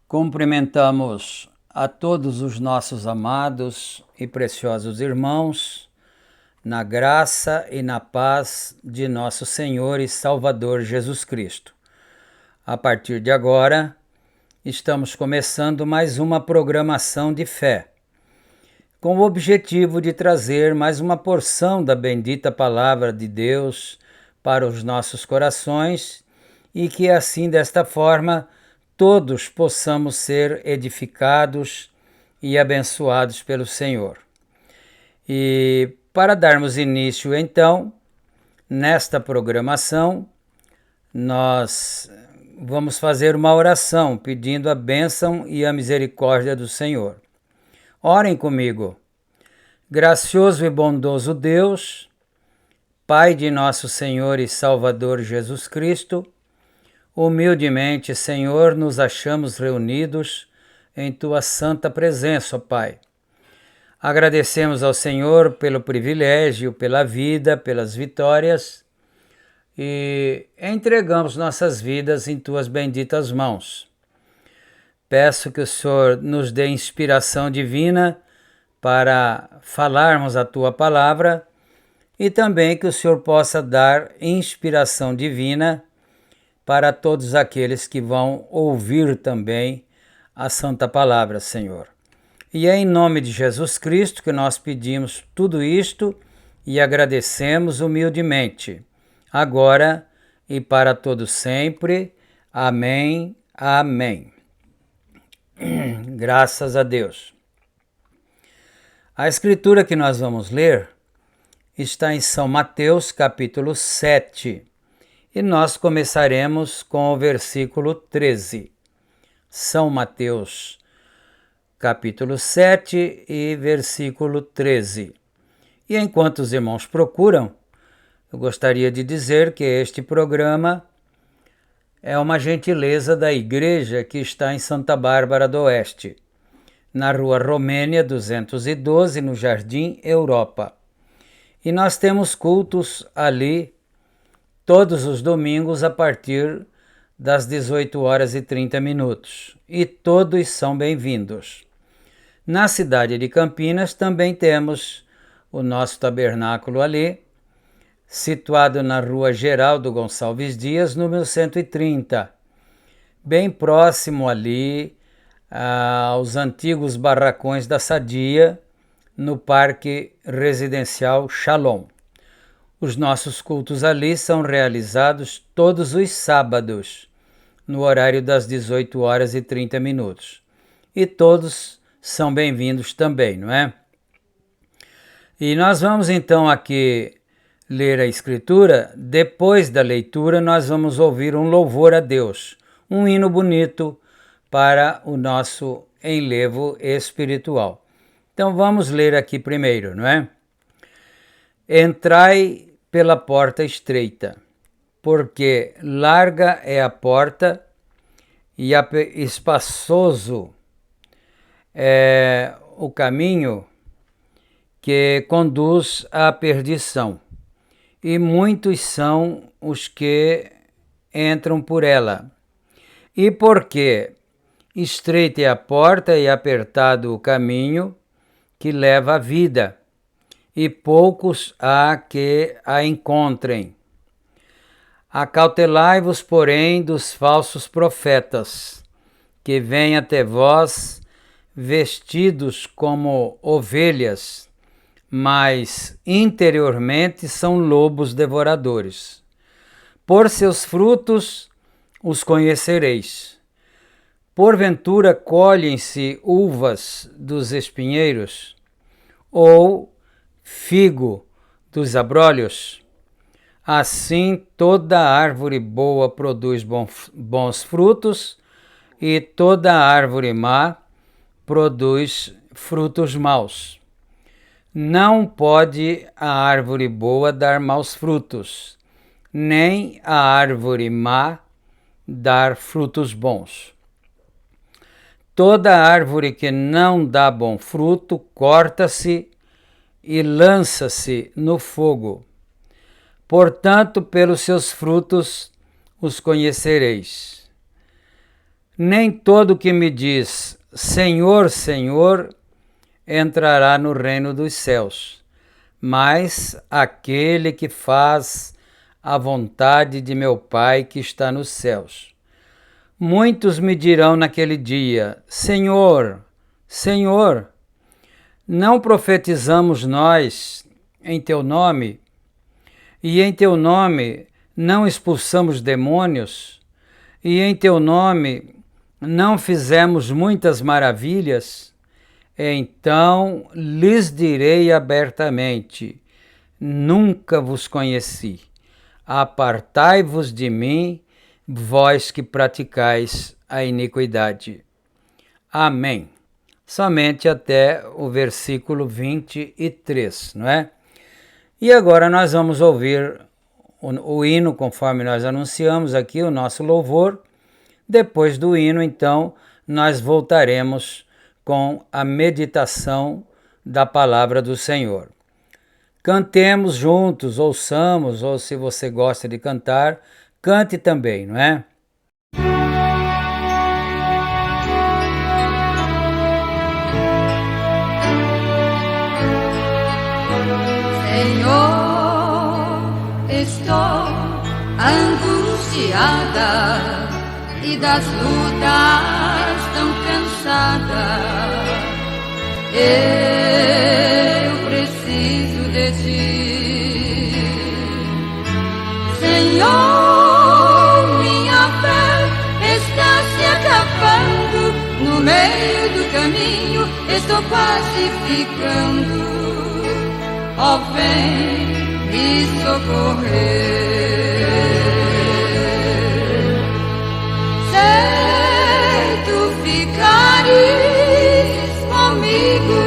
Cumprimentamos a todos os nossos amados e preciosos irmãos, na graça e na paz de nosso Senhor e Salvador Jesus Cristo. A partir de agora, estamos começando mais uma programação de fé, com o objetivo de trazer mais uma porção da bendita Palavra de Deus para os nossos corações e que assim, desta forma, todos possamos ser edificados e abençoados pelo Senhor. E para darmos início, então, nesta programação, nós vamos fazer uma oração pedindo a bênção e a misericórdia do Senhor. Orem comigo. Gracioso e bondoso Deus, Pai de nosso Senhor e Salvador Jesus Cristo, humildemente, Senhor, nos achamos reunidos em Tua santa presença, ó Pai. Agradecemos ao Senhor pelo privilégio, pela vida, pelas vitórias e entregamos nossas vidas em Tuas benditas mãos. Peço que o Senhor nos dê inspiração divina para falarmos a Tua palavra e também que o Senhor possa dar inspiração divina para todos aqueles que vão ouvir também a Santa Palavra, Senhor. E é em nome de Jesus Cristo que nós pedimos tudo isto e agradecemos humildemente, agora e para todo sempre. Amém, amém. Graças a Deus. A escritura que nós vamos ler está em São Mateus, capítulo 7. E nós começaremos com o versículo 13. São Mateus, capítulo 7 e versículo 13. E enquanto os irmãos procuram, eu gostaria de dizer que este programa é uma gentileza da igreja que está em Santa Bárbara do Oeste, na Rua Romênia 212, no Jardim Europa. E nós temos cultos ali todos os domingos a partir das 18h30. E todos são bem-vindos. Na cidade de Campinas também temos o nosso tabernáculo ali, situado na Rua Geraldo Gonçalves Dias, número 130, bem próximo ali aos antigos barracões da Sadia, no Parque Residencial Shalom. Os nossos cultos ali são realizados todos os sábados, no horário das 18h30. E todos são bem-vindos também, não é? E nós vamos então aqui ler a Escritura. Depois da leitura, nós vamos ouvir um louvor a Deus, um hino bonito para o nosso enlevo espiritual. Então vamos ler aqui primeiro, não é? Entrai pela porta estreita, porque larga é a porta e espaçoso é o caminho que conduz à perdição, e muitos são os que entram por ela. E porque estreita é a porta e apertado o caminho que leva à vida, e poucos há que a encontrem. Acautelai-vos, porém, dos falsos profetas, que vêm até vós vestidos como ovelhas, mas interiormente são lobos devoradores. Por seus frutos os conhecereis. Porventura colhem-se uvas dos espinheiros, ou figo dos abrolhos? Assim toda árvore boa produz bons frutos, e toda árvore má produz frutos maus. Não pode a árvore boa dar maus frutos, nem a árvore má dar frutos bons. Toda árvore que não dá bom fruto corta-se e lança-se no fogo. Portanto, pelos seus frutos os conhecereis. Nem todo que me diz Senhor, Senhor, entrará no reino dos céus, mas aquele que faz a vontade de meu Pai que está nos céus. Muitos me dirão naquele dia: Senhor, Senhor, não profetizamos nós em teu nome, e em teu nome não expulsamos demônios, e em teu nome não fizemos muitas maravilhas? Então lhes direi abertamente: nunca vos conheci. Apartai-vos de mim, vós que praticais a iniquidade. Amém. Somente até o versículo 23, não é? E agora nós vamos ouvir o hino, conforme nós anunciamos aqui, o nosso louvor. Depois do hino, então, nós voltaremos com a meditação da palavra do Senhor. Cantemos juntos, ouçamos, ou se você gosta de cantar, cante também, não é? Senhor, estou angustiada e das lutas tão cansada. Eu preciso de ti, Senhor. Minha fé está se acabando no meio do caminho, estou quase ficando. Ó, vem me socorrer. Sei tu ficares comigo,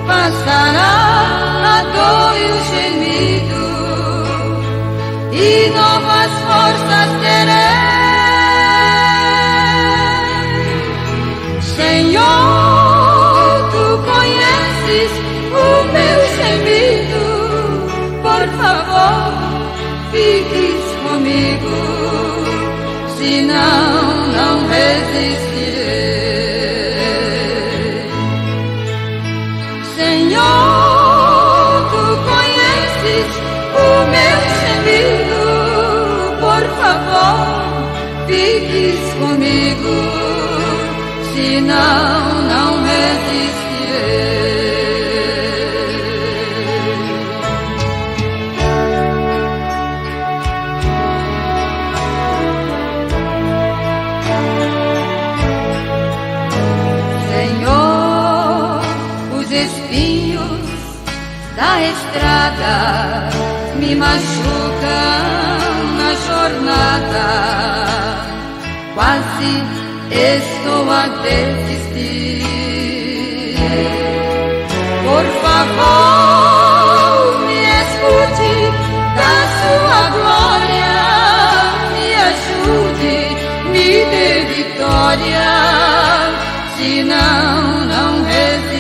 passará a dor e o gemido, e novas forças terei. Senhor, tu conheces o meu gemido, por favor, fiques comigo, senão não resistirei. Senhor, tu conheces o meu gemido, por favor, fiques comigo, senão não resistirei. Da estrada me machucam na jornada, quase estou a desistir. Por favor, me escute da sua glória, me ajude, me dê vitória, senão não resistirei.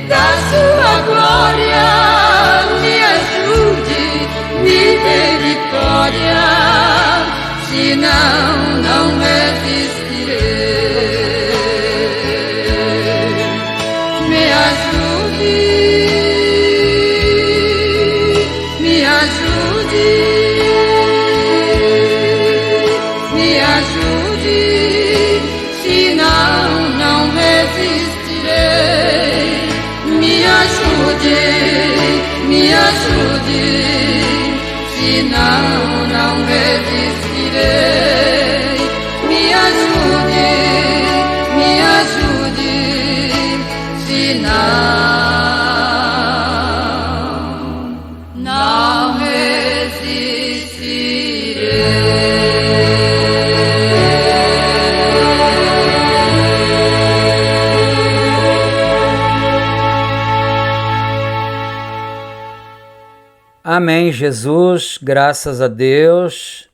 Da sua glória, me ajude, me dê vitória, senão não resistirei. Me ajude, me ajude, me ajude, senão não resistirei. Me ajude, senão não resistirei. Me ajude, senão não resistirei. Amém, Jesus, graças a Deus.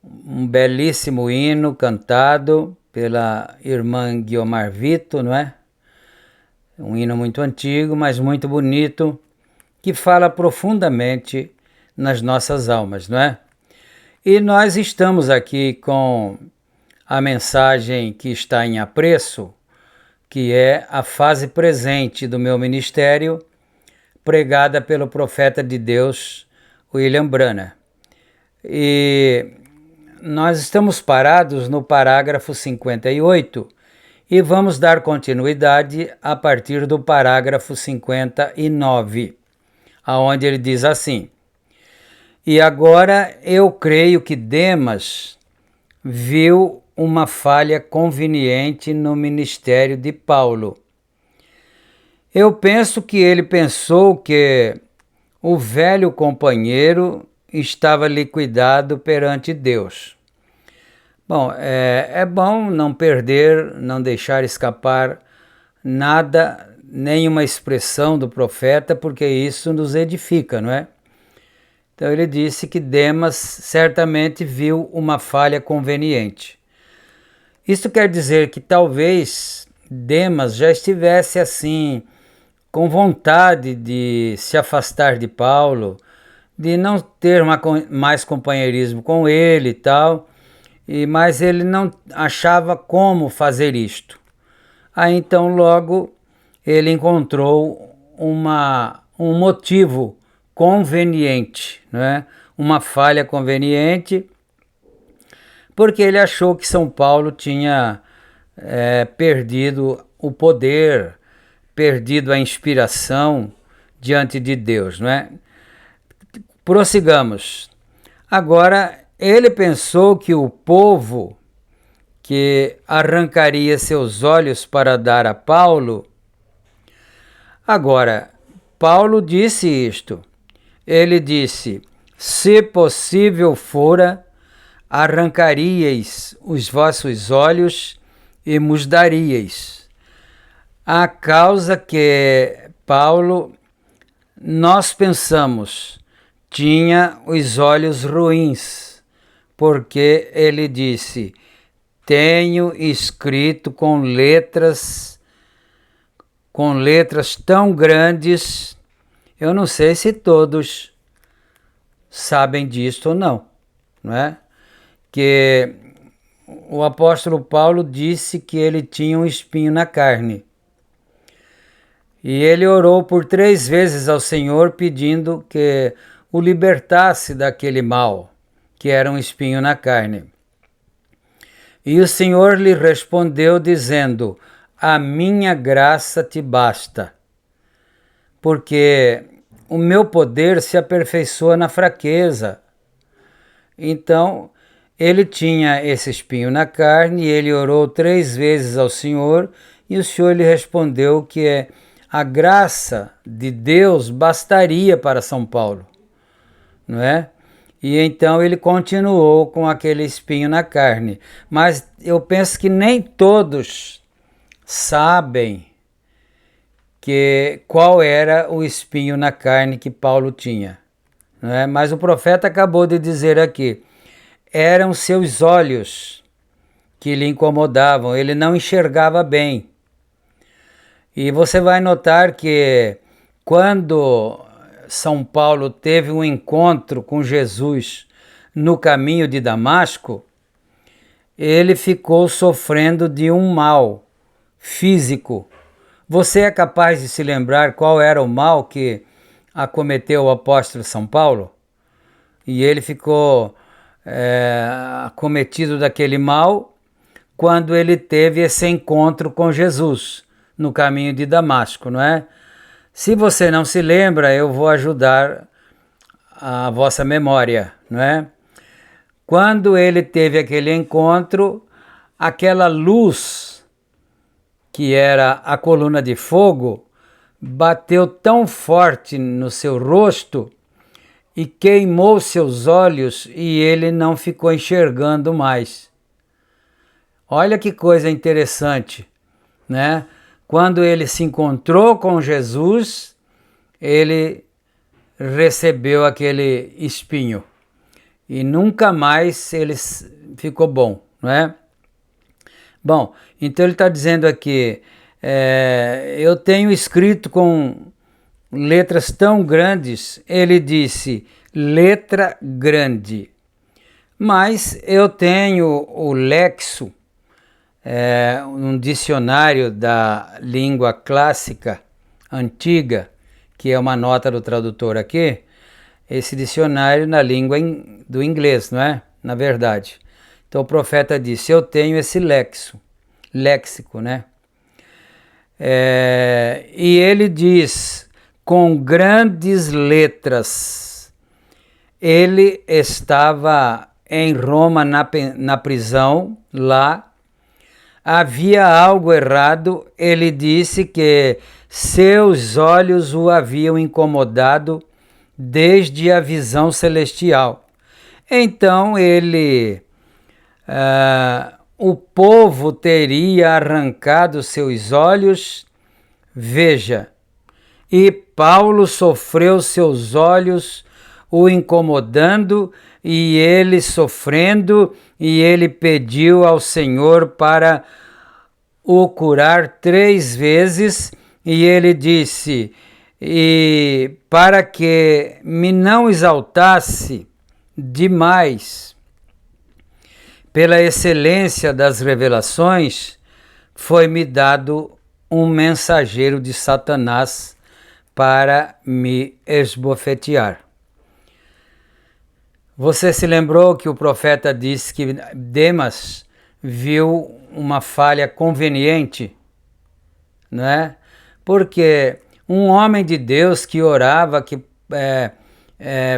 Um belíssimo hino cantado pela irmã Guiomar Vito, não é? Um hino muito antigo, mas muito bonito, que fala profundamente nas nossas almas, não é? E nós estamos aqui com a mensagem que está em apreço, que é a fase presente do meu ministério, pregada pelo profeta de Deus, William Branham. E nós estamos parados no parágrafo 58 e vamos dar continuidade a partir do parágrafo 59, aonde ele diz assim: e agora eu creio que Demas viu uma falha conveniente no ministério de Paulo. Eu penso que ele pensou que o velho companheiro estava liquidado perante Deus. Bom, é bom não perder, não deixar escapar nada, nenhuma expressão do profeta, porque isso nos edifica, não é? Então ele disse que Demas certamente viu uma falha conveniente. Isso quer dizer que talvez Demas já estivesse assim, com vontade de se afastar de Paulo, de não ter mais companheirismo com ele e tal, mas ele não achava como fazer isto. Aí então logo ele encontrou um motivo conveniente, né? Uma falha conveniente, porque ele achou que São Paulo tinha perdido o poder, perdido a inspiração diante de Deus, não é? Prossigamos. Agora, ele pensou que o povo que arrancaria seus olhos para dar a Paulo. Agora, Paulo disse isto. Ele disse: se possível fora, arrancaríeis os vossos olhos e nos daríeis. A causa que Paulo, nós pensamos, tinha os olhos ruins, porque ele disse: tenho escrito com letras tão grandes. Eu não sei se todos sabem disso ou não, não é? Que o apóstolo Paulo disse que ele tinha um espinho na carne. E ele orou por 3 vezes ao Senhor pedindo que o libertasse daquele mal, que era um espinho na carne. E o Senhor lhe respondeu dizendo: a minha graça te basta, porque o meu poder se aperfeiçoa na fraqueza. Então, ele tinha esse espinho na carne, e ele orou 3 vezes ao Senhor, e o Senhor lhe respondeu que a graça de Deus bastaria para São Paulo, não é? E então ele continuou com aquele espinho na carne. Mas eu penso que nem todos sabem qual era o espinho na carne que Paulo tinha, não é? Mas o profeta acabou de dizer aqui: eram seus olhos que lhe incomodavam, ele não enxergava bem. E você vai notar que quando São Paulo teve um encontro com Jesus no caminho de Damasco, ele ficou sofrendo de um mal físico. Você é capaz de se lembrar qual era o mal que acometeu o apóstolo São Paulo? E ele ficou acometido daquele mal quando ele teve esse encontro com Jesus no caminho de Damasco, não é? Se você não se lembra, eu vou ajudar a vossa memória, não é? Quando ele teve aquele encontro, aquela luz, que era a coluna de fogo, bateu tão forte no seu rosto e queimou seus olhos, e ele não ficou enxergando mais. Olha que coisa interessante, né? Quando ele se encontrou com Jesus, ele recebeu aquele espinho e nunca mais ele ficou bom, não é? Bom, então ele está dizendo aqui: eu tenho escrito com letras tão grandes, ele disse letra grande. Mas eu tenho o Lexo, um dicionário da língua clássica antiga, que é uma nota do tradutor aqui, esse dicionário na língua do inglês, não é? Na verdade. Então o profeta disse, eu tenho esse léxico, né? E ele diz, com grandes letras, ele estava em Roma na prisão, lá, havia algo errado, ele disse que seus olhos o haviam incomodado desde a visão celestial. Então o povo teria arrancado seus olhos, veja, e Paulo sofreu seus olhos o incomodando, e ele sofrendo, e ele pediu ao Senhor para o curar 3 vezes, e ele disse, e para que me não exaltasse demais pela excelência das revelações, foi-me dado um mensageiro de Satanás para me esbofetear. Você se lembrou que o profeta disse que Demas viu uma falha conveniente, não é? Porque um homem de Deus que orava, que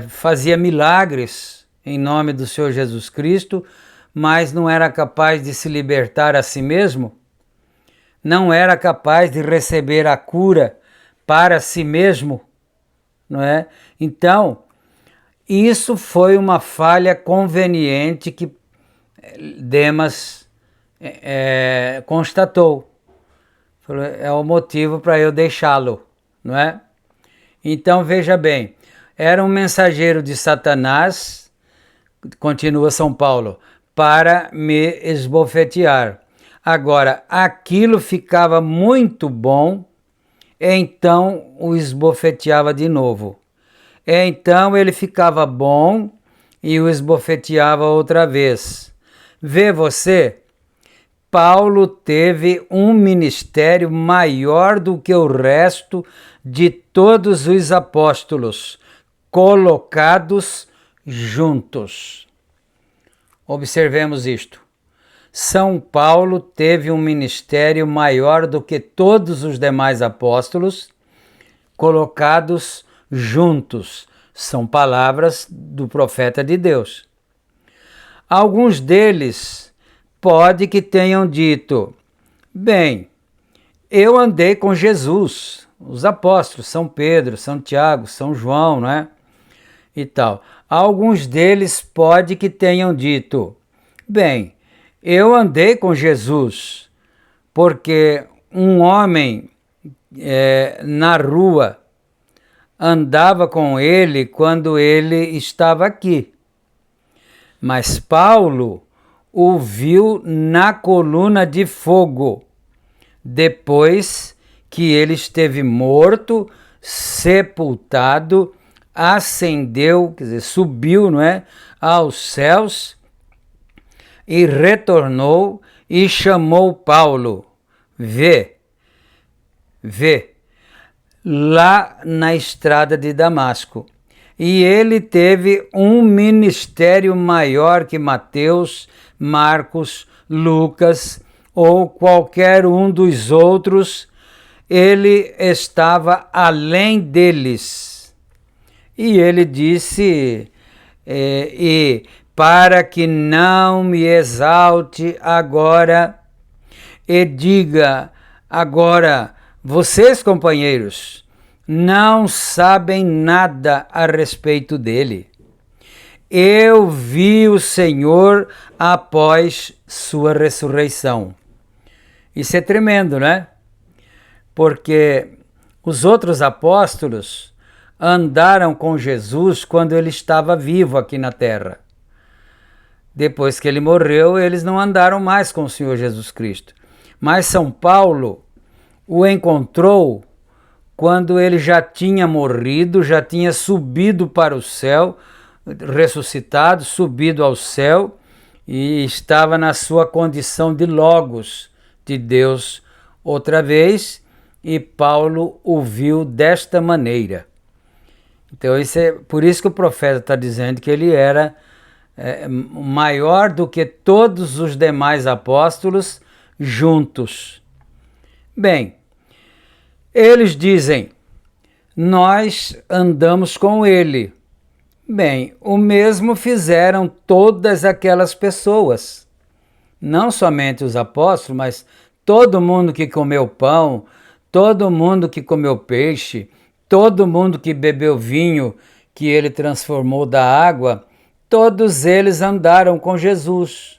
fazia milagres em nome do Senhor Jesus Cristo, mas não era capaz de se libertar a si mesmo, não era capaz de receber a cura para si mesmo, não é? Então, isso foi uma falha conveniente que Demas constatou. É o motivo para eu deixá-lo, não é? Então, veja bem, era um mensageiro de Satanás, continua São Paulo, para me esbofetear. Agora, aquilo ficava muito bom, então o esbofeteava de novo. Então ele ficava bom e o esbofeteava outra vez. Vê você, Paulo teve um ministério maior do que o resto de todos os apóstolos, colocados juntos. Observemos isto. São Paulo teve um ministério maior do que todos os demais apóstolos, colocados juntos. São palavras do profeta de Deus. Alguns deles pode que tenham dito, bem, eu andei com Jesus, os apóstolos, São Pedro, São Tiago, São João, não é? E tal. Alguns deles pode que tenham dito, bem, eu andei com Jesus, porque um homem na rua andava com ele quando ele estava aqui. Mas Paulo o viu na coluna de fogo, depois que ele esteve morto, sepultado, ascendeu, quer dizer, subiu, não é, aos céus e retornou e chamou Paulo. Vê, lá na estrada de Damasco. E ele teve um ministério maior que Mateus, Marcos, Lucas ou qualquer um dos outros. Ele estava além deles. E ele disse, e para que não me exalte agora, e diga agora, vocês, companheiros, não sabem nada a respeito dele. Eu vi o Senhor após sua ressurreição. Isso é tremendo, né? Porque os outros apóstolos andaram com Jesus quando ele estava vivo aqui na terra. Depois que ele morreu, eles não andaram mais com o Senhor Jesus Cristo. Mas São Paulo o encontrou quando ele já tinha morrido, já tinha subido para o céu, ressuscitado, subido ao céu, e estava na sua condição de Logos de Deus outra vez, e Paulo o viu desta maneira. Então, por isso que o profeta está dizendo que ele era maior do que todos os demais apóstolos juntos. Bem, eles dizem, nós andamos com ele. Bem, o mesmo fizeram todas aquelas pessoas. Não somente os apóstolos, mas todo mundo que comeu pão, todo mundo que comeu peixe, todo mundo que bebeu vinho que ele transformou da água, todos eles andaram com Jesus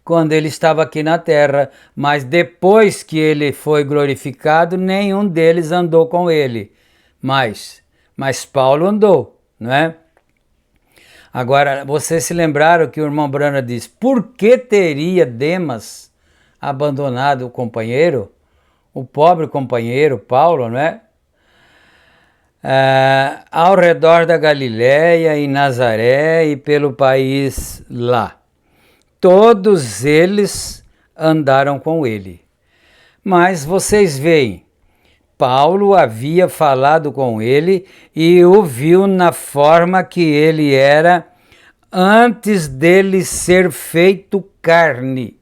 quando ele estava aqui na terra, mas depois que ele foi glorificado, nenhum deles andou com ele. Mas Paulo andou, não é? Agora, vocês se lembraram que o irmão Brana diz, por que teria Demas abandonado o companheiro? O pobre companheiro Paulo, não é? Ao redor da Galiléia e Nazaré e pelo país lá. Todos eles andaram com ele. Mas vocês veem, Paulo havia falado com ele e o viu na forma que ele era antes dele ser feito carne.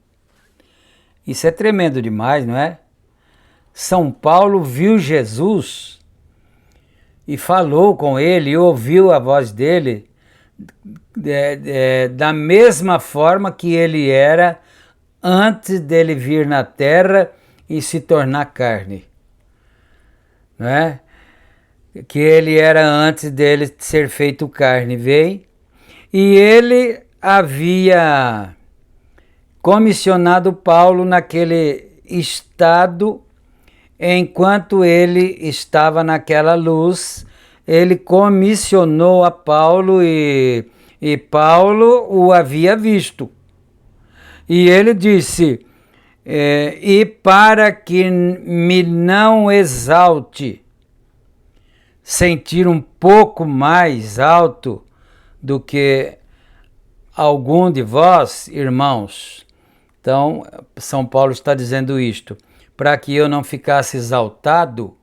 Isso é tremendo demais, não é? São Paulo viu Jesus e falou com ele, e ouviu a voz dele da mesma forma que ele era antes dele vir na terra e se tornar carne. Não é? Que ele era antes dele ser feito carne, veio, e ele havia comissionado Paulo naquele estado. Enquanto ele estava naquela luz, ele comissionou a Paulo e Paulo o havia visto. E ele disse, e para que me não exalte, sentir um pouco mais alto do que algum de vós, irmãos. Então, São Paulo está dizendo isto. Para que eu não ficasse exaltado,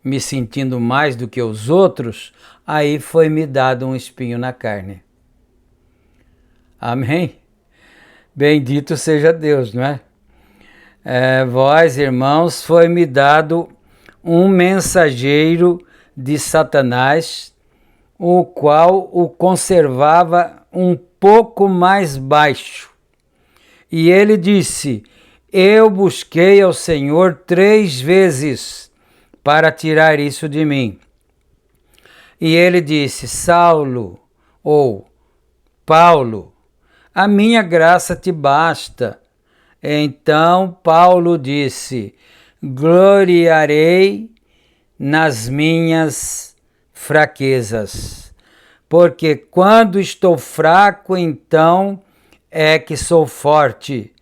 me sentindo mais do que os outros, aí foi-me dado um espinho na carne. Amém? Bendito seja Deus, não é? Vós, irmãos, foi-me dado um mensageiro de Satanás, o qual o conservava um pouco mais baixo. E ele disse, eu busquei ao Senhor 3 vezes para tirar isso de mim. E ele disse, Saulo, ou Paulo, a minha graça te basta. Então Paulo disse, gloriarei nas minhas fraquezas, porque quando estou fraco, então é que sou forte.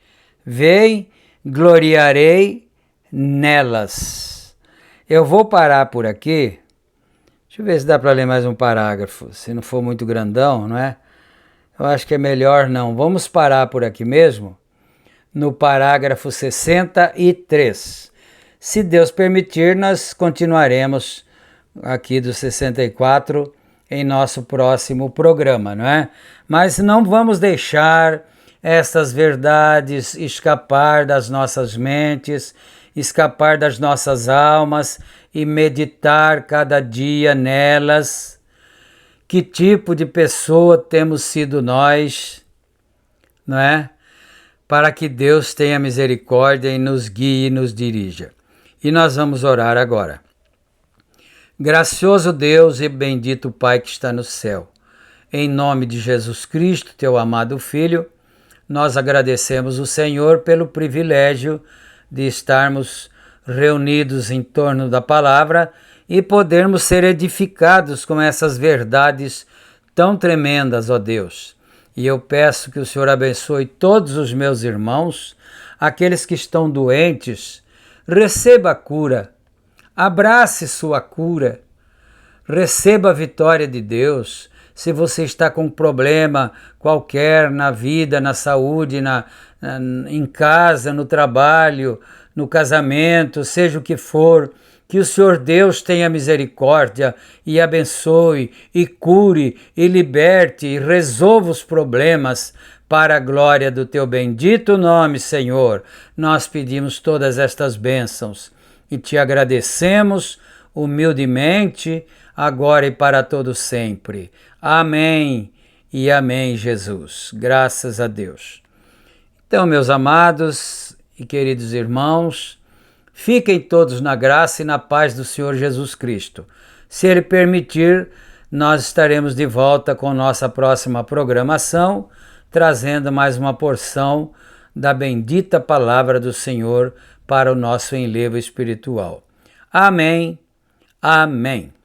Vem, gloriarei nelas. Eu vou parar por aqui. Deixa eu ver se dá para ler mais um parágrafo, se não for muito grandão, não é? Eu acho que é melhor não. Vamos parar por aqui mesmo, no parágrafo 63. Se Deus permitir, nós continuaremos aqui do 64 em nosso próximo programa, não é? Mas não vamos deixar estas verdades escapar das nossas mentes, escapar das nossas almas e meditar cada dia nelas. Que tipo de pessoa temos sido nós, não é? Para que Deus tenha misericórdia e nos guie e nos dirija. E nós vamos orar agora. Gracioso Deus e bendito Pai que está no céu, em nome de Jesus Cristo, teu amado Filho, nós agradecemos o Senhor pelo privilégio de estarmos reunidos em torno da palavra e podermos ser edificados com essas verdades tão tremendas, ó Deus. E eu peço que o Senhor abençoe todos os meus irmãos, aqueles que estão doentes, receba a cura, Abrace sua cura. Receba a vitória de Deus. Se você está com um problema qualquer na vida, na saúde, em casa, no trabalho, no casamento, seja o que for, que o Senhor Deus tenha misericórdia e abençoe, e cure, e liberte, e resolva os problemas para a glória do teu bendito nome, Senhor. Nós pedimos todas estas bênçãos e te agradecemos humildemente, agora e para todo sempre. Amém e amém, Jesus. Graças a Deus. Então, meus amados e queridos irmãos, fiquem todos na graça e na paz do Senhor Jesus Cristo. Se Ele permitir, nós estaremos de volta com nossa próxima programação, trazendo mais uma porção da bendita palavra do Senhor para o nosso enlevo espiritual. Amém. Amém.